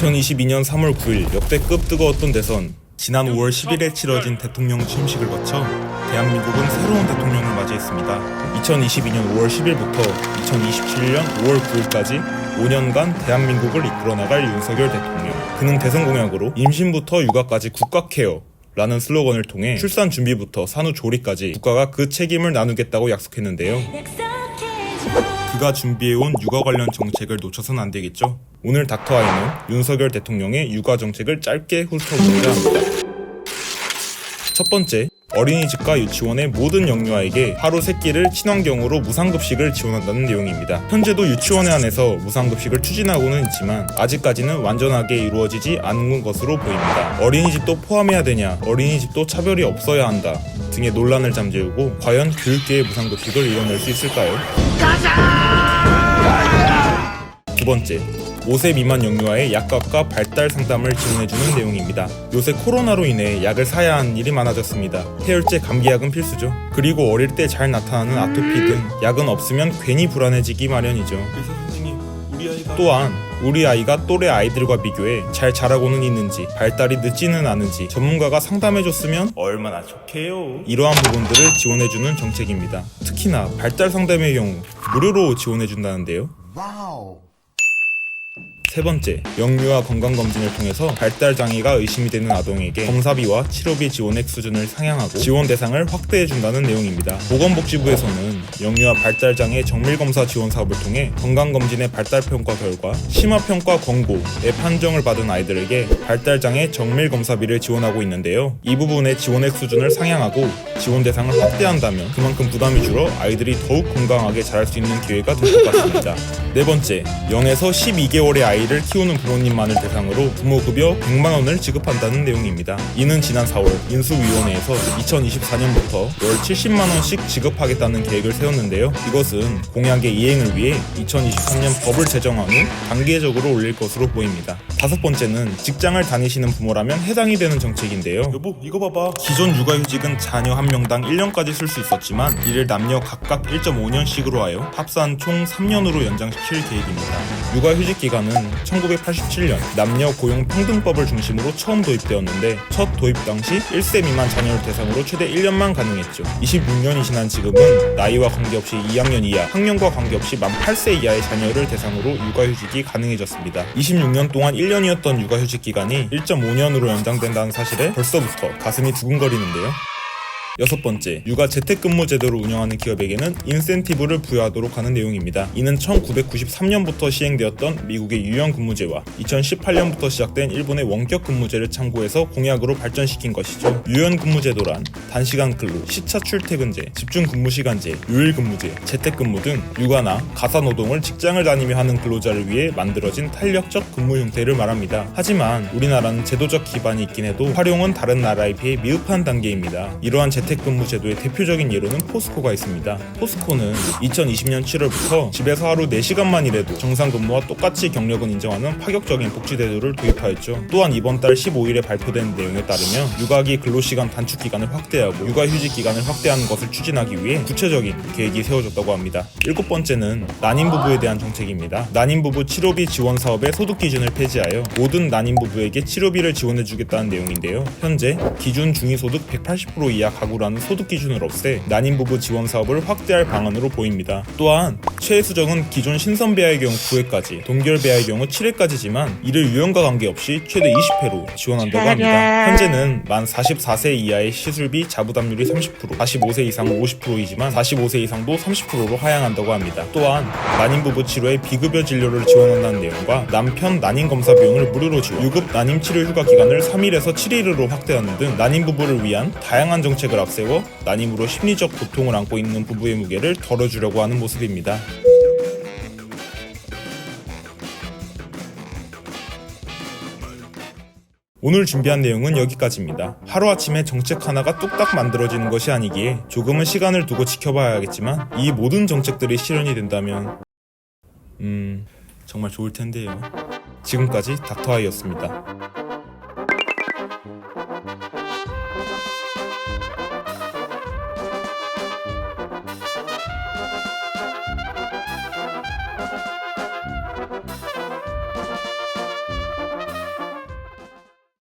2022년 3월 9일 역대급 뜨거웠던 대선. 지난 5월 10일에 치러진 대통령 취임식을 거쳐 대한민국은 새로운 대통령을 맞이했습니다. 2022년 5월 10일부터 2027년 5월 9일까지 5년간 대한민국을 이끌어나갈 윤석열 대통령. 그는 대선 공약으로 임신부터 육아까지 국가 케어 라는 슬로건을 통해 출산 준비부터 산후조리까지 국가가 그 책임을 나누겠다고 약속했는데요. 그가 준비해온 육아 관련 정책을 놓쳐선 안 되겠죠. 오늘 닥터아이는 윤석열 대통령의 육아 정책을 짧게 훑어보고자 합니다. 첫 번째, 어린이집과 유치원의 모든 영유아에게 하루 3끼를 친환경으로 무상급식을 지원한다는 내용입니다. 현재도 유치원에 한해서 무상급식을 추진하고는 있지만 아직까지는 완전하게 이루어지지 않은 것으로 보입니다. 어린이집도 포함해야 되냐, 어린이집도 차별이 없어야 한다 등의 논란을 잠재우고 과연 교육계의 무상급식을 이뤄낼 수 있을까요? 두 번째, 5세 미만 영유아의 약값과 발달 상담을 지원해주는 내용입니다. 요새 코로나로 인해 약을 사야 하는 일이 많아졌습니다. 폐혈제, 감기약은 필수죠. 그리고 어릴 때 잘 나타나는 아토피 등 약은 없으면 괜히 불안해지기 마련이죠. 또한 우리 아이가 또래 아이들과 비교해 잘 자라고는 있는지, 발달이 늦지는 않은지 전문가가 상담해줬으면 얼마나 좋게요. 이러한 부분들을 지원해주는 정책입니다. 특히나 발달 상담의 경우 무료로 지원해준다는데요. 와우. 세 번째, 영유아 건강검진을 통해서 발달장애가 의심이 되는 아동에게 검사비와 치료비 지원액 수준을 상향하고 지원 대상을 확대해준다는 내용입니다. 보건복지부에서는 영유아 발달장애 정밀검사 지원 사업을 통해 건강검진의 발달평가 결과 심화평가 권고의 판정을 받은 아이들에게 발달장애 정밀검사비를 지원하고 있는데요. 이 부분의 지원액 수준을 상향하고 지원 대상을 확대한다면 그만큼 부담이 줄어 아이들이 더욱 건강하게 자랄 수 있는 기회가 될 것 같습니다. 네 번째, 0에서 12개월의 아이를 키우는 부모님만을 대상으로 부모급여 100만원을 지급한다는 내용입니다. 이는 지난 4월 인수위원회에서 2024년부터 월 70만원씩 지급하겠다는 계획을 세웠는데요. 이것은 공약의 이행을 위해 2023년 법을 제정한 후 단계적으로 올릴 것으로 보입니다. 다섯 번째는 직장을 다니시는 부모라면 해당이 되는 정책인데요. 여보, 이거 봐봐. 기존 육아휴직은 자녀 한 명당 1년까지 쓸 수 있었지만 이를 남녀 각각 1.5년씩으로 하여 합산 총 3년으로 연장시킬 계획입니다. 육아휴직 기간은 1987년 남녀 고용평등법을 중심으로 처음 도입되었는데 첫 도입 당시 1세 미만 자녀를 대상으로 최대 1년만 가능했죠. 26년이 지난 지금은 나이와 관계없이 2학년 이하, 학년과 관계없이 만 8세 이하의 자녀를 대상으로 육아휴직이 가능해졌습니다. 26년 동안 1년이었던 육아휴직 기간이 1.5년으로 연장된다는 사실에 벌써부터 가슴이 두근거리는데요. 여섯 번째, 육아 재택근무 제도를 운영하는 기업에게는 인센티브를 부여하도록 하는 내용입니다. 이는 1993년부터 시행되었던 미국의 유연근무제와 2018년부터 시작된 일본의 원격근무제를 참고해서 공약으로 발전시킨 것이죠. 유연근무제도란 단시간 근로, 시차 출퇴근제, 집중근무시간제, 요일근무제, 재택근무 등 육아나 가사노동을 직장을 다니며 하는 근로자를 위해 만들어진 탄력적 근무 형태를 말합니다. 하지만 우리나라는 제도적 기반이 있긴 해도 활용은 다른 나라에 비해 미흡한 단계입니다. 이러한 재택근무 제도의 대표적인 예로는 포스코가 있습니다. 포스코는 2020년 7월부터 집에서 하루 4시간만 일해도 정상 근무와 똑같이 경력은 인정하는 파격적인 복지제도를 도입하였죠. 또한 이번 달 15일에 발표된 내용에 따르면 육아기 근로시간 단축 기간을 확대하고 육아휴직 기간을 확대하는 것을 추진하기 위해 구체적인 계획이 세워졌다고 합니다. 일곱 번째는 난임부부에 대한 정책입니다. 난임부부 치료비 지원 사업의 소득 기준을 폐지하여 모든 난임부부에게 치료비를 지원해주겠다는 내용인데요. 현재 기준 중위소득 180% 이하 가구라는 소득 기준을 없애 난임부부 지원 사업을 확대할 방안으로 보입니다. 또한 최애 수정은 기존 신선배아의 경우 9회까지, 동결배아의 경우 7회까지지만 이를 유형과 관계없이 최대 20회로 지원한다고 합니다. 현재는 만 44세 이하의 시술비 자부담률이 30%, 45세 이상은 50%이지만 45세 이상도 30%로 하향한다고 합니다. 또한 난임부부 치료에 비급여 진료를 지원한다는 내용과 남편 난임 검사 비용을 무료로 지원, 유급 난임 치료 휴가 기간을 3일에서 7일으로 확대하는 등 난임부부를 위한 다양한 정책을 앞세워 난임으로 심리적 고통을 안고 있는 부부의 무게를 덜어주려고 하는 모습입니다. 오늘 준비한 내용은 여기까지입니다. 하루아침에 정책 하나가 뚝딱 만들어지는 것이 아니기에 조금은 시간을 두고 지켜봐야겠지만 이 모든 정책들이 실현이 된다면 정말 좋을 텐데요. 지금까지 닥터아이였습니다.